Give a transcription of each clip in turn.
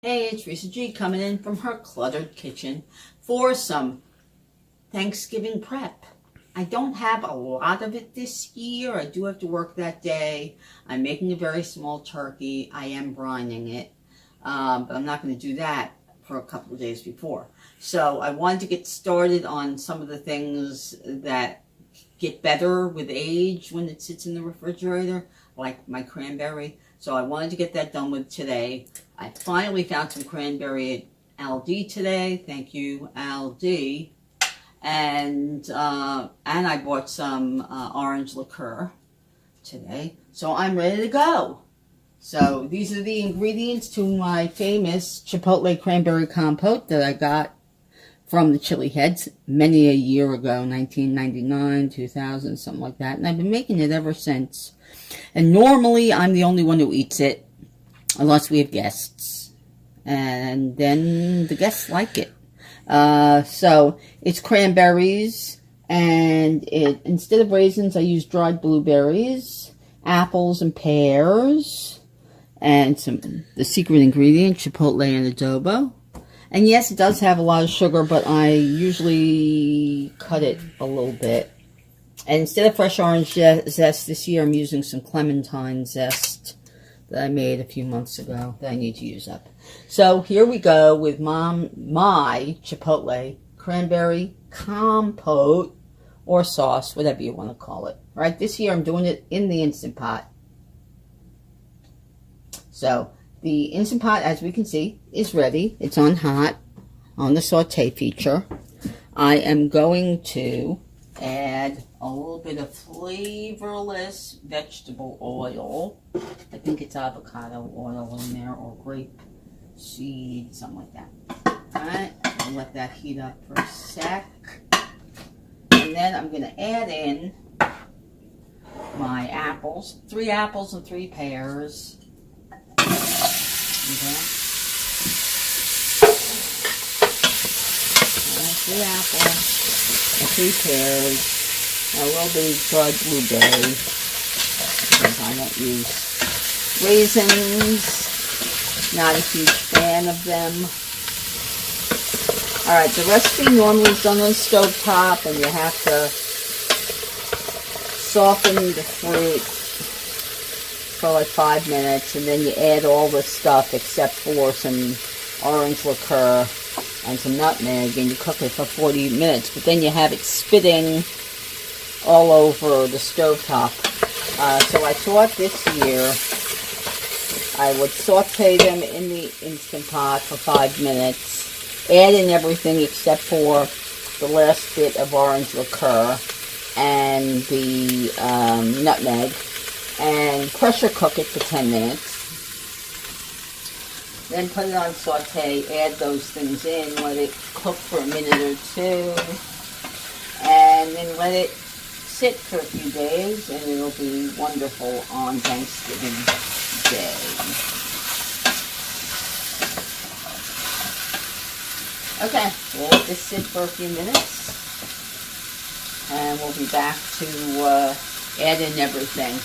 Hey, it's Risa G coming in from her cluttered kitchen for some Thanksgiving prep. I don't have a lot of it this year. I do have to work that day. I'm making a very small turkey. I am brining it, but I'm not going to do that for a couple of days before. So I wanted to get started on some of the things that get better with age when it sits in the refrigerator, like my cranberry. So I wanted to get that done with today. I finally found some cranberry at Aldi today. Thank you, Aldi. And I bought some orange liqueur today. So I'm ready to go. So these are the ingredients to my famous Chipotle cranberry compote that I got from the Chili Heads many a year ago, 1999, 2000, something like that. And I've been making it ever since. And normally I'm the only one who eats it, unless we have guests. And then the guests like it. So it's cranberries, and instead of raisins, I use dried blueberries, apples and pears, and the secret ingredient, Chipotle and adobo. And yes, it does have a lot of sugar, but I usually cut it a little bit. And instead of fresh orange zest this year, I'm using some clementine zest that I made a few months ago that I need to use up. So here we go with my Chipotle cranberry compote or sauce, whatever you want to call it. All right, this year I'm doing it in the Instant Pot. So the Instant Pot, as we can see, is ready. It's on hot on the Saute feature. I am going to add a little bit of flavorless vegetable oil. I think it's avocado oil in there, or grape seed, something like that. Alright, I'll let that heat up for a sec. And then I'm going to add in my apples. 3 apples and 3 pears. Okay. 3 apples and 3 pears. A little bit of dried blueberry, because I don't use raisins. Not a huge fan of them. Alright, the recipe normally is done on the stove top, and you have to soften the fruit for like 5 minutes, and then you add all the stuff except for some orange liqueur and some nutmeg, and you cook it for 40 minutes. But then you have it spitting all over the stovetop. So I thought this year I would saute them in the Instant Pot for 5 minutes, add in everything except for the last bit of orange liqueur and the nutmeg, and pressure cook it for 10 minutes. Then put it on saute, add those things in, let it cook for a minute or 2, and then let it sit for a few days, and it'll be wonderful on Thanksgiving Day. Okay, we'll let this sit for a few minutes, and we'll be back to add in everything.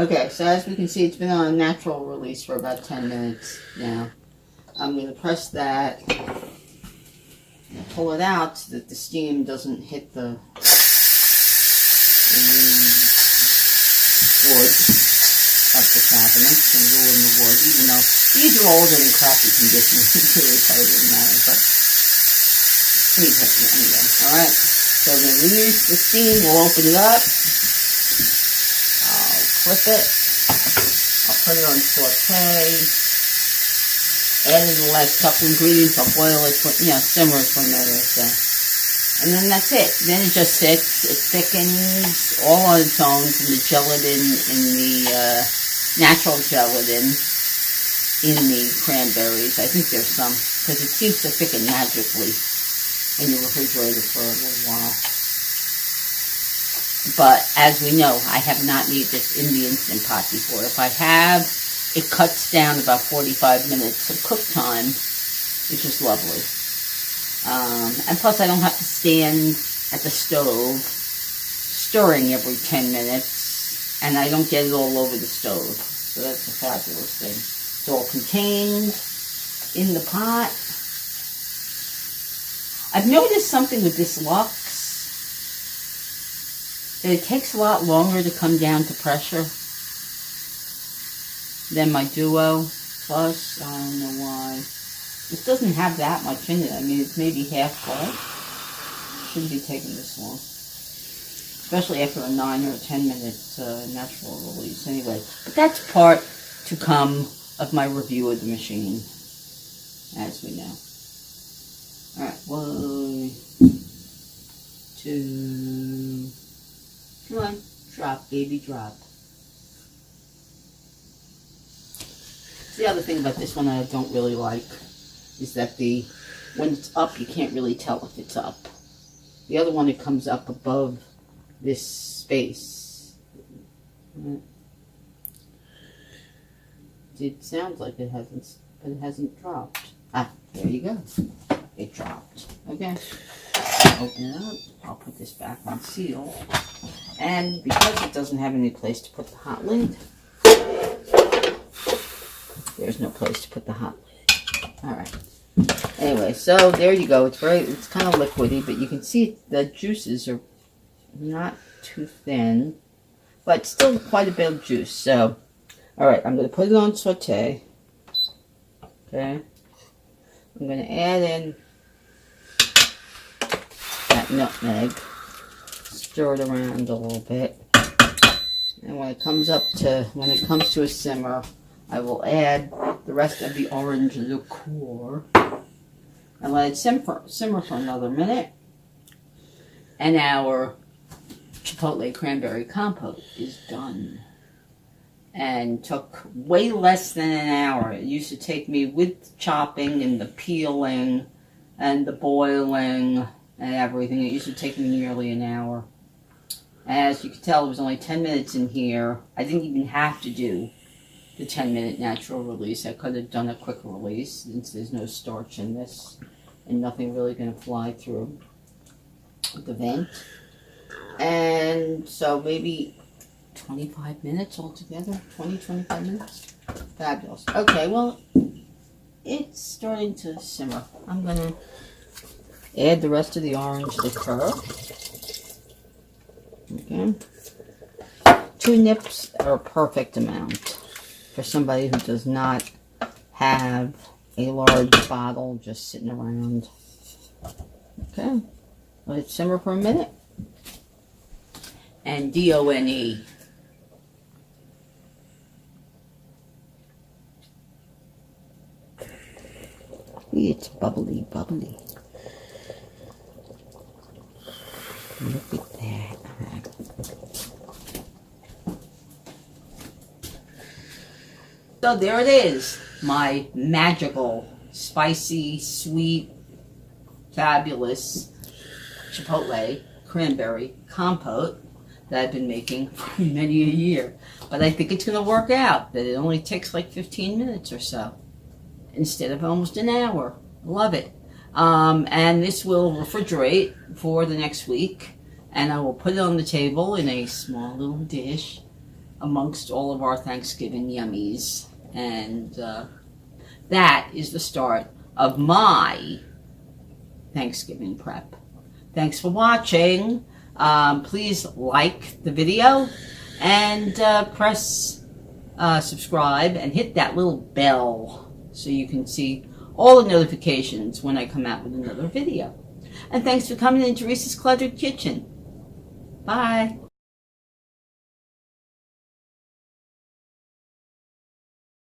Okay, so as we can see, it's been on a natural release for about 10 minutes now. I'm going to press that and pull it out so that the steam doesn't hit the wood of the cabinet and ruin the wood, even though these are older in crappy condition. It doesn't matter, but anyway. Alright, so I'm going to release the steam. We'll open it up. I'll flip it. I'll put it on saute. Add in the last couple ingredients. I'll boil it for, simmer it for a minute or so. And then that's it. Then it just sits. It thickens all on its own from the gelatin in the natural gelatin in the cranberries. I think there's some, because it seems to thicken magically in the refrigerator for a little while. But as we know, I have not made this in the Instant Pot before. If I have, it cuts down about 45 minutes of cook time, which is lovely. And plus I don't have to stand at the stove stirring every 10 minutes, and I don't get it all over the stove. So that's a fabulous thing. It's all contained in the pot. I've noticed something with this Lux, that it takes a lot longer to come down to pressure than my Duo Plus. I don't know why. This doesn't have that much in it. I mean, it's maybe half full. Shouldn't be taking this long. Especially after a 9 or 10 minute natural release. Anyway, but that's part to come of my review of the machine, as we know. Alright, 1, 2, come on, drop, baby, drop. The other thing about this one I don't really like is that when it's up, you can't really tell if it's up. The other one, it comes up above this space. It sounds like it hasn't, but it hasn't dropped. Ah, there you go. It dropped. Okay. Open it up. I'll put this back on seal. And because it doesn't have any place to put the hot lid, there's no place to put the hot lid. Alright. Anyway, so there you go. It's kind of liquidy, but you can see the juices are not too thin, but still quite a bit of juice. So, alright, I'm going to put it on saute. Okay. I'm going to add in that nutmeg. Stir it around a little bit. And when it comes to a simmer, I will add the rest of the orange liqueur and let it simmer for another minute. And our Chipotle cranberry compote is done. And took way less than an hour. It used to take me, with chopping and the peeling and the boiling and everything, it used to take me nearly an hour. As you can tell, it was only 10 minutes in here. I didn't even have to do the 10-minute natural release. I could have done a quick release since there's no starch in this and nothing really going to fly through the vent. And so maybe 25 minutes altogether. 20-25 minutes. Fabulous. Okay, well, it's starting to simmer. I'm going to add the rest of the orange liqueur. Okay. 2 nips are a perfect amount for somebody who does not have a large bottle just sitting around. Okay. Let it simmer for a minute. And D-O-N-E. It's bubbly, bubbly. Look at that. So there it is. My magical, spicy, sweet, fabulous Chipotle cranberry compote that I've been making for many a year. But I think it's going to work out, that it only takes like 15 minutes or so instead of almost an hour. Love it. And this will refrigerate for the next week, and I will put it on the table in a small little dish amongst all of our Thanksgiving yummies. And that is the start of my Thanksgiving prep. Thanks for watching. Please like the video and press subscribe and hit that little bell so you can see all the notifications when I come out with another video. And thanks for coming into Teresa's Cluttered Kitchen. Bye.